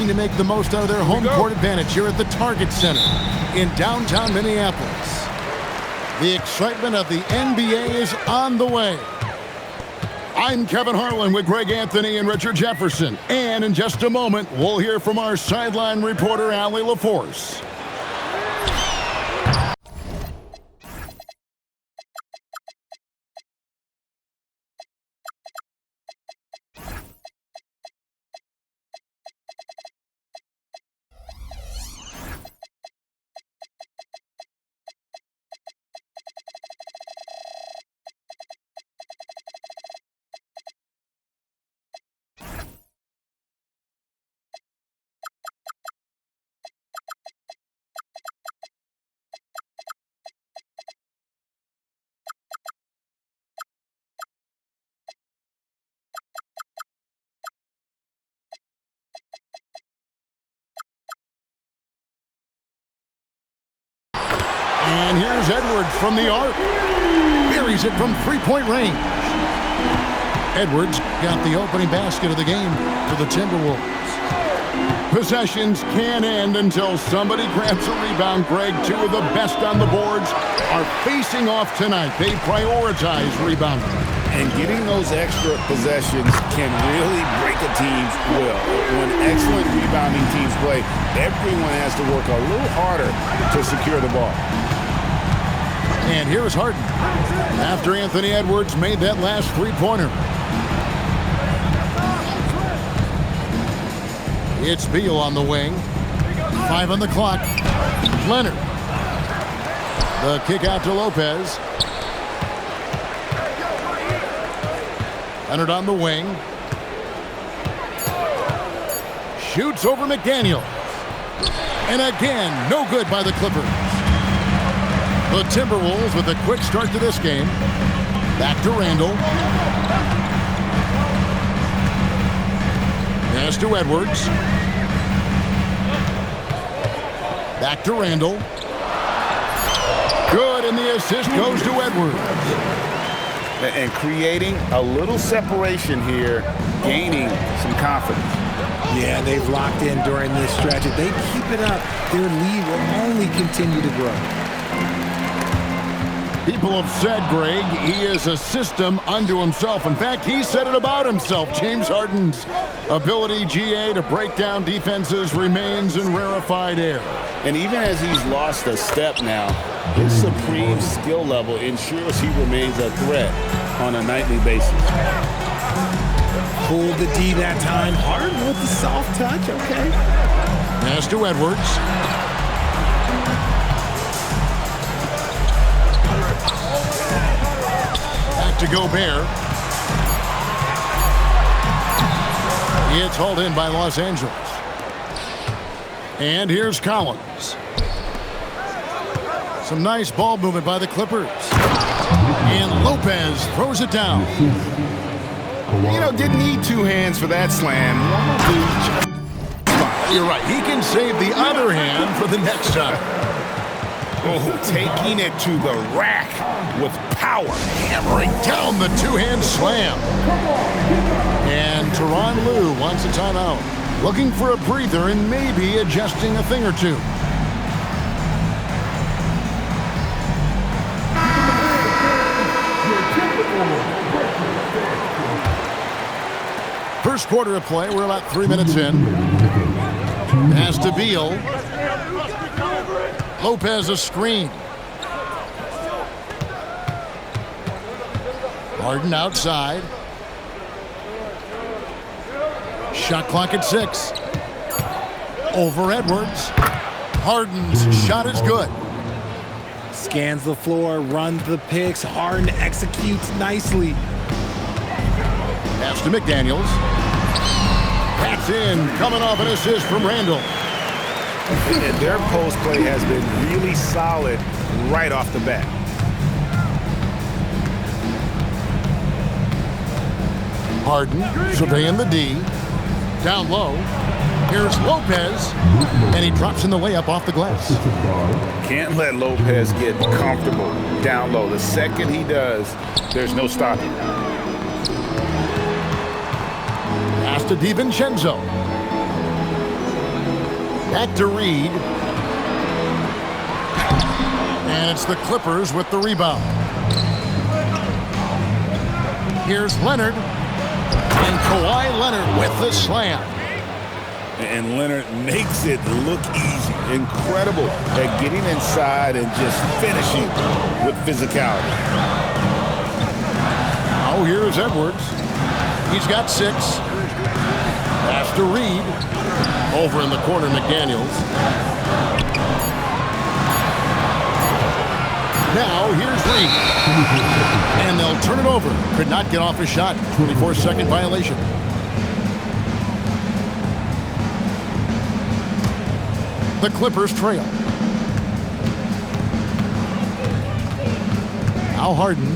looking to make the most out of their home court advantage here at the Target Center in downtown Minneapolis. The excitement of the NBA is on the way. I'm Kevin Harlan with Greg Anthony and Richard Jefferson. And in just a moment, we'll hear from our sideline reporter, Allie LaForce. And here's Edwards from the arc. Buries it from three-point range. Edwards got the opening basket of the game for the Timberwolves. Possessions can end until somebody grabs a rebound. Greg, two of the best on the boards are facing off tonight. They prioritize rebounding. And getting those extra possessions can really break a team's will. When excellent rebounding teams play, everyone has to work a little harder to secure the ball. And here's Harden after Anthony Edwards made that last three-pointer. It's Beal on the wing. 5 on the clock. Leonard. The kick out to Lopez. Leonard on the wing. Shoots over McDaniel. And again, no good by the Clippers. The Timberwolves with a quick start to this game. Back to Randall. Pass to Edwards. Back to Randall. Good, and the assist goes to Edwards. And creating a little separation here, gaining some confidence. Yeah, they've locked in during this stretch. If they keep it up, their lead will only continue to grow. People have said, Greg, he is a system unto himself. In fact, he said it about himself. James Harden's ability, GA, to break down defenses remains in rarefied air. And even as he's lost a step now, his supreme skill level ensures he remains a threat on a nightly basis. Pulled the D that time. Harden with the soft touch, okay. Pass to Edwards. To Gobert. It's hauled in by Los Angeles. And here's Collins. Some nice ball movement by the Clippers. And Lopez throws it down. You know, didn't need two hands for that slam. You're right. He can save the other hand for the next time. Oh, taking it to the rack with power. Hammering down the two-hand slam. And Tyronn Lue wants a timeout. Looking for a breather and maybe adjusting a thing or two. First quarter of play. We're about 3 minutes in. Pass to Beal. Lopez a screen. Harden outside. Shot clock at 6. Over Edwards. Harden's shot is good. Scans the floor, runs the picks. Harden executes nicely. Pass to McDaniels. That's in, coming off an assist from Randall. And their post play has been really solid right off the bat. Harden surveying the D. Down low. Here's Lopez. And he drops in the layup off the glass. Can't let Lopez get comfortable down low. The second he does, there's no stopping. Pass to DiVincenzo. Back to Reed. And it's the Clippers with the rebound. Here's Leonard. And Kawhi Leonard with the slam. And Leonard makes it look easy. Incredible at getting inside and just finishing with physicality. Now here's Edwards. He's got 6. Pass to Reed. Over in the corner, McDaniels. Now here's Reed. And they'll turn it over. Could not get off his shot. 24-second violation. The Clippers trail. Now Harden.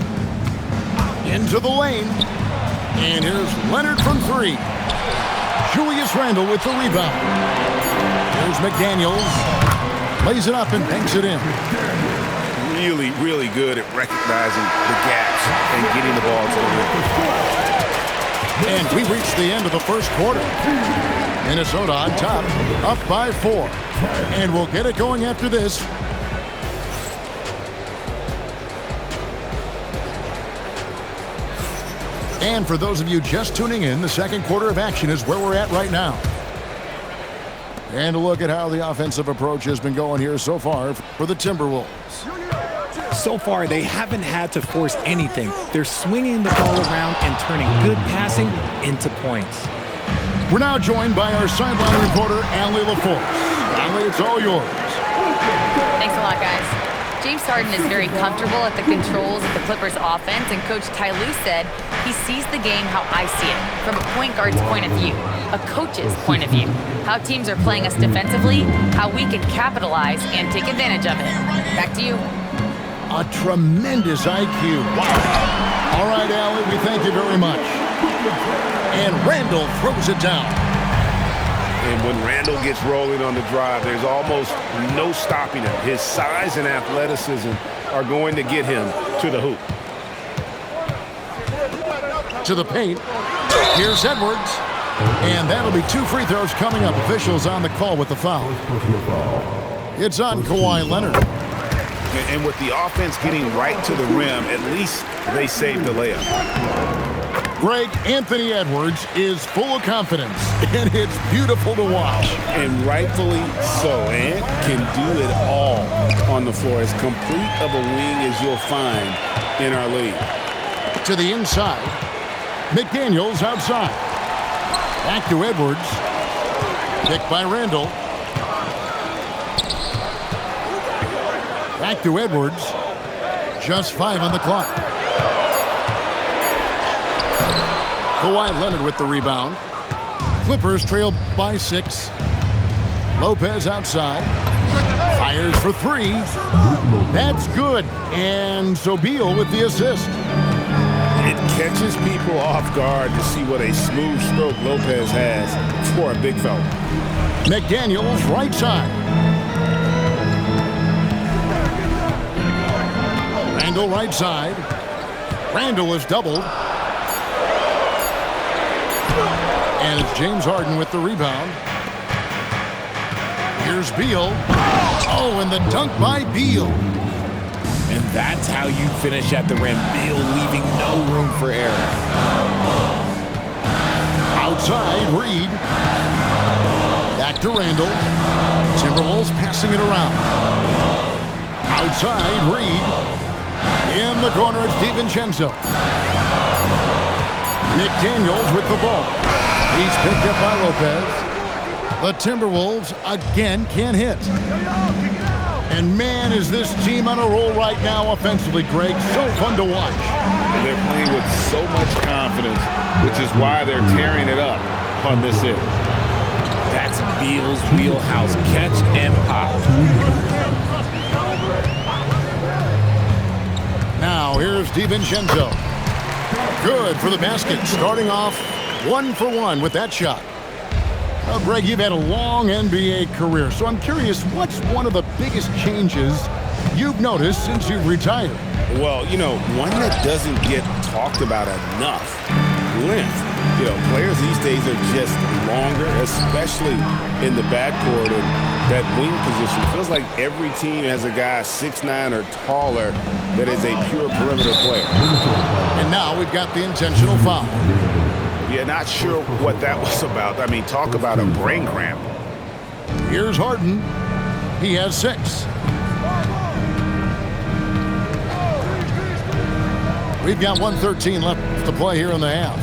Into the lane. And here's Leonard from 3. Julius Randle with the rebound. Here's McDaniels. Lays it up and banks it in. Really, really good at recognizing the gaps and getting the ball to the rim. And we reached the end of the first quarter. Minnesota on top, up by 4. And we'll get it going after this. And for those of you just tuning in, the second quarter of action is where we're at right now. And a look at how the offensive approach has been going here so far for the Timberwolves. So far, they haven't had to force anything. They're swinging the ball around and turning good passing into points. We're now joined by our sideline reporter, Allie LaForce. Allie, it's all yours. Thanks a lot, guys. James Harden is very comfortable at the controls of the Clippers offense, and Coach Ty Lue said he sees the game how I see it, from a point guard's point of view, a coach's point of view, how teams are playing us defensively, how we can capitalize and take advantage of it. Back to you. A tremendous IQ. Wow. All right, Allie, we thank you very much. And Randle throws it down. And when Randle gets rolling on the drive, there's almost no stopping him. His size and athleticism are going to get him to the hoop. To the paint. Here's Edwards. And that'll be 2 free throws coming up. Officials on the call with the foul. It's on Kawhi Leonard. And with the offense getting right to the rim, at least they saved the layup. Greg, Anthony Edwards is full of confidence, and it's beautiful to watch. And rightfully so. Ant can do it all on the floor. As complete of a wing as you'll find in our league. To the inside. McDaniels outside. Back to Edwards. Picked by Randle. Back to Edwards. Just 5 on the clock. Kawhi Leonard with the rebound. Clippers trail by 6. Lopez outside. Fires for 3. That's good. And so Beal with the assist. It catches people off guard to see what a smooth stroke Lopez has for a big fella. McDaniels right side. Randle right side. Randle is doubled. And it's James Harden with the rebound. Here's Beal. Oh, and the dunk by Beal. And that's how you finish at the rim. Beal leaving no room for error. Outside, Reed. Back to Randle. Timberwolves passing it around. Outside, Reed. In the corner, it's DiVincenzo. McDaniels with the ball. He's picked up by Lopez. The Timberwolves again can't hit. And man, is this team on a roll right now offensively, Greg. So fun to watch. They're playing with so much confidence, which is why they're tearing it up on this end. That's Beal's wheelhouse. Catch and pop. Now here's DiVincenzo. Good for the basket. Starting off 1 for 1 with that shot. Well, Greg, you've had a long NBA career, so I'm curious, what's one of the biggest changes you've noticed since you've retired? Well, you know, one that doesn't get talked about enough length. Players these days are just longer, especially in the backcourt, and that wing position. Feels like every team has a guy 6'9" or taller that is a pure perimeter player. And now we've got the intentional foul. Yeah, not sure what that was about. I mean, talk about a brain cramp. Here's Harden. He has 6. We've got 1:13 left to play here in the half.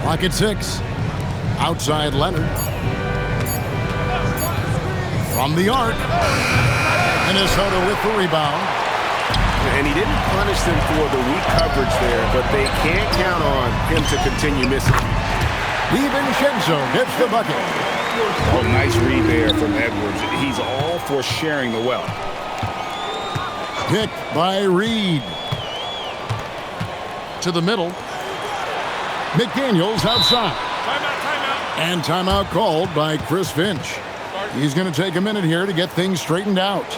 Clock at 6. Outside Leonard. From the arc. Minnesota with the rebound. And he didn't punish them for the weak coverage there, but they can't count on him to continue missing. DiVincenzo hits the bucket. Oh, nice read there from Edwards. He's all for sharing the wealth. Picked by Reed. To the middle. McDaniels outside. Timeout. And timeout called by Chris Finch. He's going to take a minute here to get things straightened out.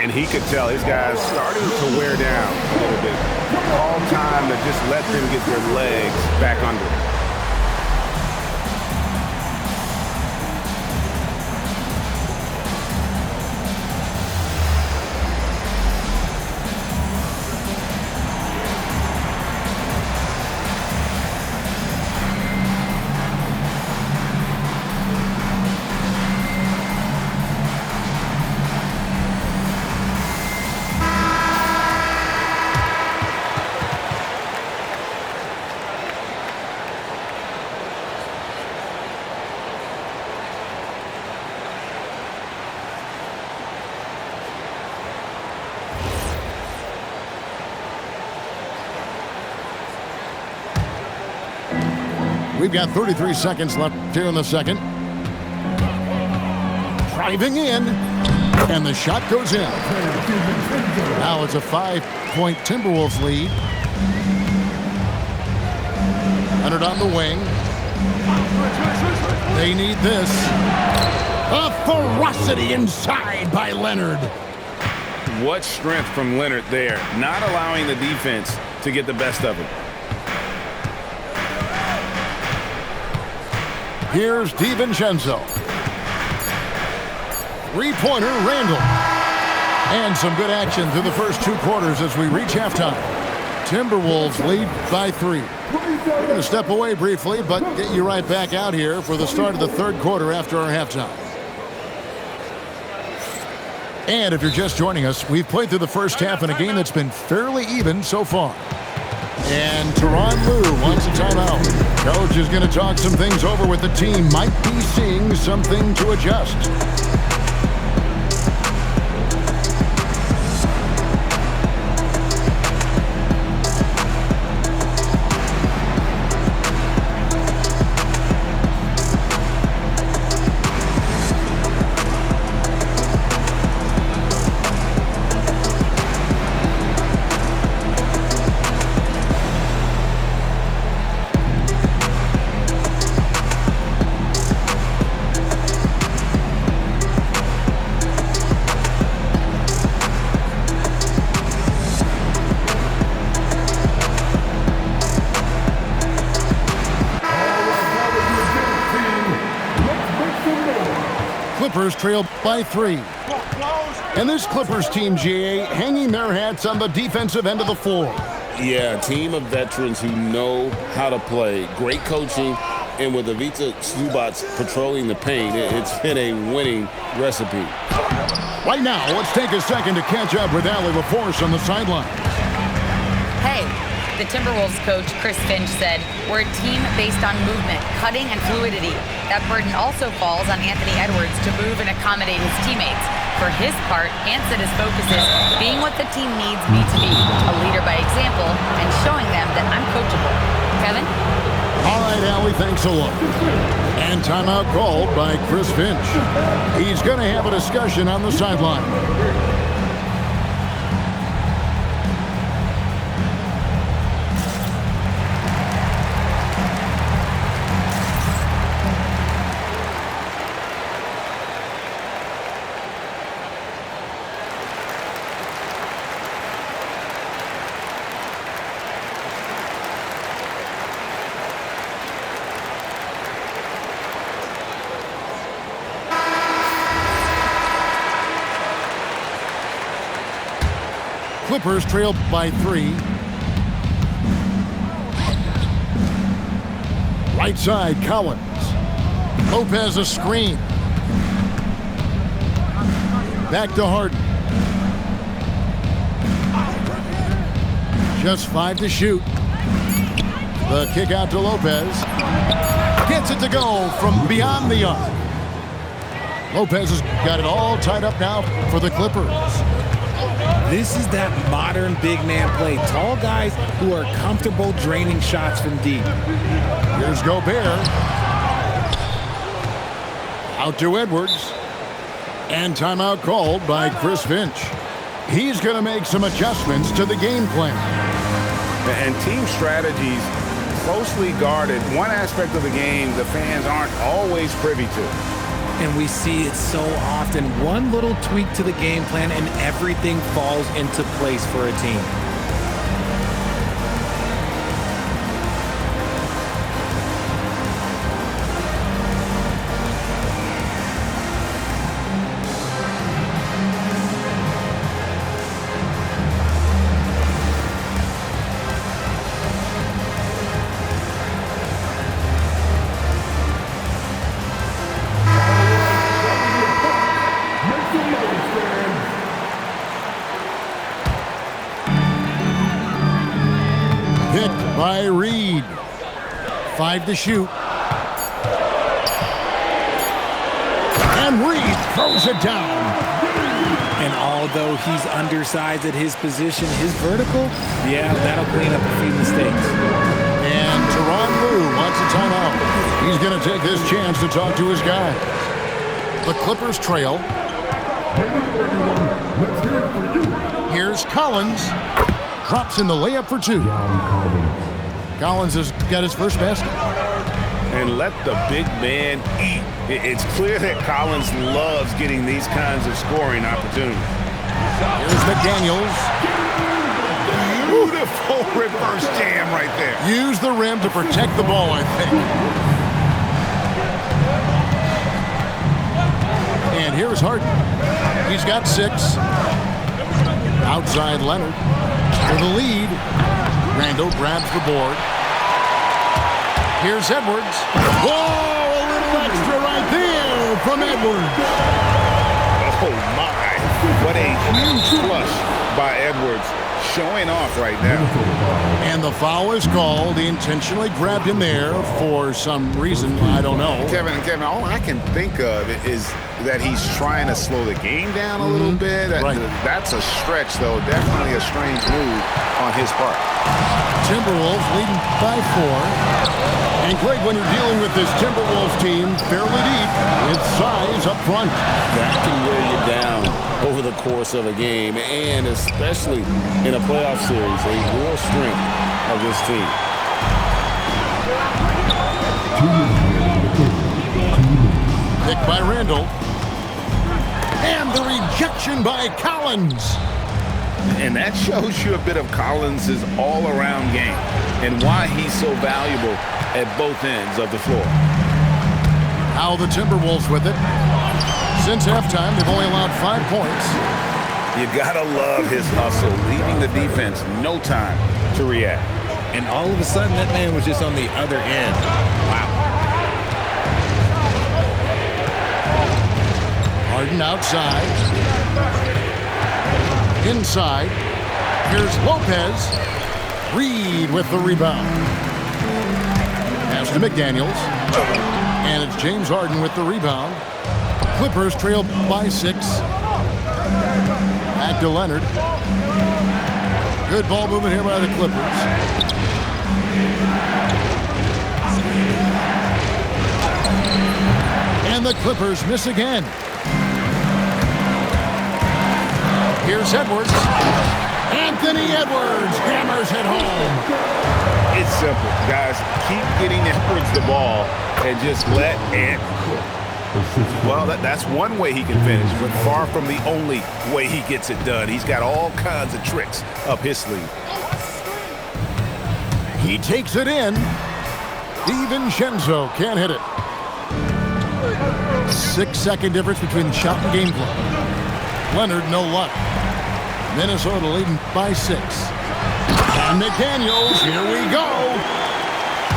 And he could tell his guys starting to wear down a little bit. All time to just let them get their legs back under them. We've got 33 seconds left here in the second. Driving in, and the shot goes in. Now it's a 5-point Timberwolves lead. Leonard on the wing. They need this. A ferocity inside by Leonard. What strength from Leonard there, not allowing the defense to get the best of him. Here's DiVincenzo. Three-pointer, Randall. And some good action through the first 2 quarters as we reach halftime. Timberwolves lead by 3. We're going to step away briefly, but get you right back out here for the start of the third quarter after our halftime. And if you're just joining us, we've played through the first half in a game that's been fairly even so far. And Tyronn Lue wants a timeout. Coach is going to talk some things over with the team. Might be seeing something to adjust. Clippers trail by 3. And this Clippers team, GA, hanging their hats on the defensive end of the floor. Yeah, a team of veterans who know how to play. Great coaching, and with Ivica Zubac patrolling the paint, it's been a winning recipe. Right now, let's take a second to catch up with Allie LaForce on the sideline. Hey, the Timberwolves coach, Chris Finch, said, "We're a team based on movement, cutting, and fluidity. That burden also falls on Anthony Edwards to move and accommodate his teammates. For his part, Ant said his focus is being what the team needs me to be, a leader by example, and showing them that I'm coachable." Kevin? All right, Allie, thanks a lot. And timeout called by Chris Finch. He's going to have a discussion on the sideline. Clippers trail by 3. Right side, Collins. Lopez a screen. Back to Harden. Just 5 to shoot. The kick out to Lopez. Gets it to go from beyond the arc. Lopez has got it all tied up now for the Clippers. This is that modern big man play. Tall guys who are comfortable draining shots from deep. Here's Gobert. Out to Edwards. And timeout called by Chris Finch. He's going to make some adjustments to the game plan. And team strategies closely guarded. One aspect of the game the fans aren't always privy to. And we see it so often. One little tweak to the game plan and everything falls into place for a team. By Reed. 5 to shoot. And Reed throws it down. And although he's undersized at his position, his vertical, yeah, that'll clean up a few mistakes. And Tyronn Lue wants a timeout. He's going to take this chance to talk to his guys. The Clippers trail. Here's Collins. Drops in the layup for 2. Collins has got his first basket. And let the big man eat. It's clear that Collins loves getting these kinds of scoring opportunities. Here's McDaniels. Beautiful reverse jam right there. Use the rim to protect the ball, I think. And here's Harden. He's got 6. Outside Leonard. For the lead. Randall grabs the board. Here's Edwards. Whoa, a little extra right there from Edwards. Oh, my. What a huge flush by Edwards. Showing off right now. And the foul is called. He intentionally grabbed him there for some reason. I don't know. Kevin, all I can think of is that he's trying to slow the game down a little bit. Right. That's a stretch, though. Definitely a strange move on his part. Timberwolves leading by 4. And Greg, when you're dealing with this Timberwolves team fairly deep, with size up front. That can wear you down over the course of a game, and especially in a playoff series, a real strength of this team. Picked by Randall. And the rejection by Collins. And that shows you a bit of Collins' all-around game and why he's so valuable at both ends of the floor. How the Timberwolves with it. Since halftime, they've only allowed 5 points. You gotta love his hustle, leaving the defense no time to react. And all of a sudden, that man was just on the other end. Wow. Harden outside. Inside. Here's Lopez. Reed with the rebound. Pass to McDaniels. And it's James Harden with the rebound. Clippers trail by 6. Back to Leonard. Good ball movement here by the Clippers. And the Clippers miss again. Here's Edwards. Anthony Edwards hammers it home. It's simple, guys. Keep getting Edwards the ball and just let it cook. Well, that's one way he can finish, but far from the only way he gets it done. He's got all kinds of tricks up his sleeve. He takes it in. DiVincenzo can't hit it. 6-second difference between shot and game clock. Leonard, no luck. Minnesota leading by 6. And McDaniels, here we go.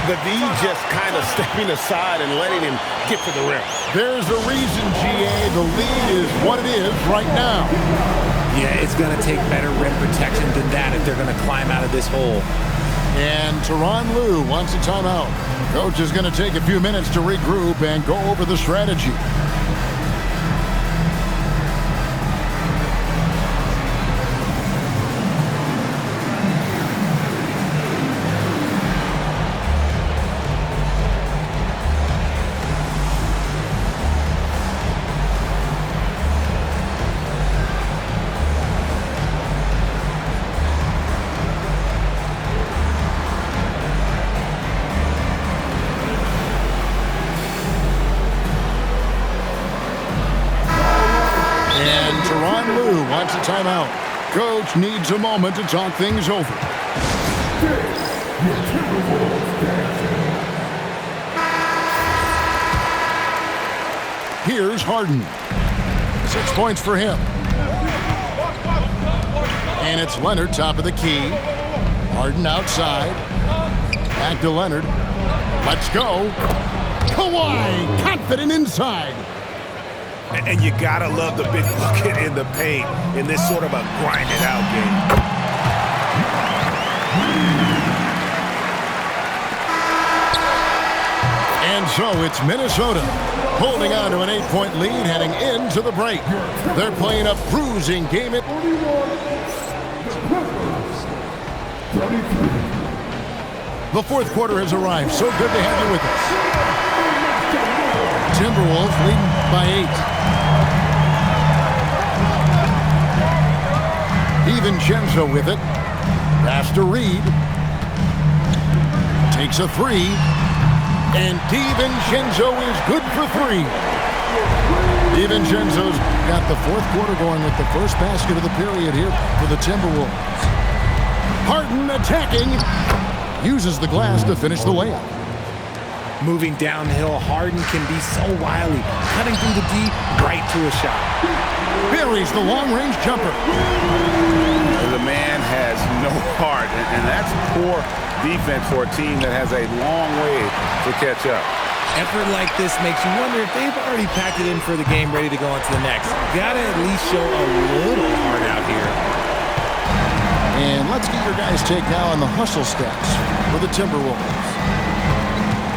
The D just kind of stepping aside and letting him get to the rim. There's a reason, GA. The lead is what it is right now. Yeah, it's going to take better rim protection than that if they're going to climb out of this hole. And Tyronn Lue wants a timeout. Coach is going to take a few minutes to regroup and go over the strategy. Wants a timeout. Coach needs a moment to talk things over. Here's Harden. 6 points for him. And it's Leonard, top of the key. Harden outside. Back to Leonard. Let's go. Kawhi, confident inside. And you gotta love the big bucket in the paint in this sort of a grind-it-out game. And so it's Minnesota holding on to an 8-point lead heading into the break. They're playing a bruising game. The fourth quarter has arrived. So good to have you with us. Timberwolves leading by 8. DiVincenzo with it. Pass to Reed. Takes a 3. And DiVincenzo is good for 3. DiVincenzo's got the fourth quarter going with the first basket of the period here for the Timberwolves. Harden attacking. Uses the glass to finish the layup. Moving downhill, Harden can be so wily. Cutting through the D, right to a shot. Buries the long-range jumper. The man has no heart, and that's poor defense for a team that has a long way to catch up. Effort like this makes you wonder if they've already packed it in for the game, ready to go on to the next. Gotta at least show a little heart out here. And let's get your guys' take now on the hustle stats for the Timberwolves.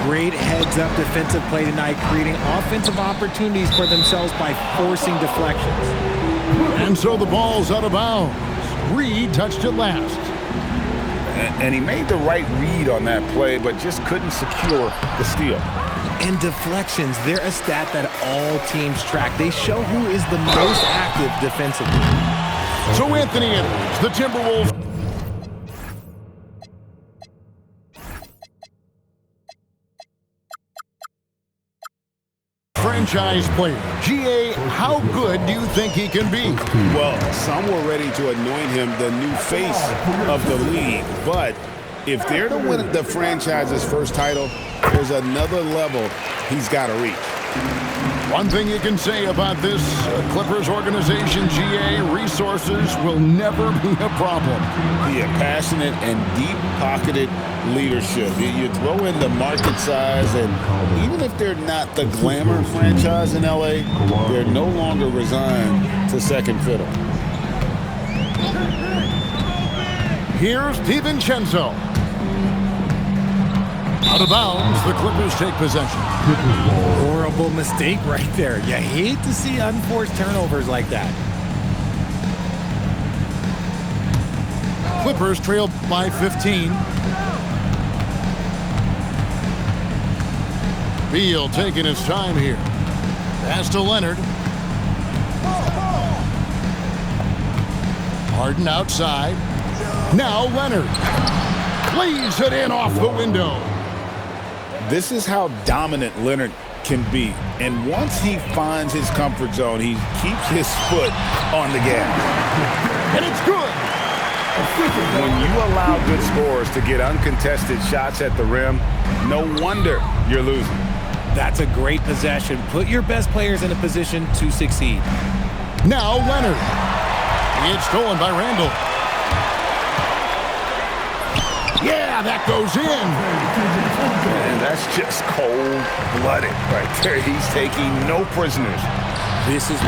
Great heads-up defensive play tonight, creating offensive opportunities for themselves by forcing deflections. And so the ball's out of bounds. Reed touched it last. And he made the right read on that play, but just couldn't secure the steal. And deflections, they're a stat that all teams track. They show who is the most active defensively. So Anthony Edwards, the Timberwolves. Franchise player. GA, how good do you think he can be? Well, some were ready to anoint him the new face of the league. But if they're to win the franchise's first title, there's another level he's got to reach. One thing you can say about this Clippers organization, GA, resources will never be a problem. Yeah, passionate and deep-pocketed leadership. You throw in the market size, and even if they're not the glamour franchise in LA, they're no longer resigned to second fiddle. Here's DiVincenzo. Out of bounds, the Clippers take possession. Horrible mistake right there. You hate to see unforced turnovers like that. Clippers trail by 15. Beal taking his time here. Pass to Leonard. Harden outside. Now Leonard. Plays it in off the window. This is how dominant Leonard can be. And once he finds his comfort zone, he keeps his foot on the gas. And it's good. When you allow good scorers to get uncontested shots at the rim, no wonder you're losing. That's a great possession. Put your best players in a position to succeed. Now Leonard. It's stolen by Randall. Yeah, that goes in. And that's just cold-blooded right there. He's taking no prisoners. This is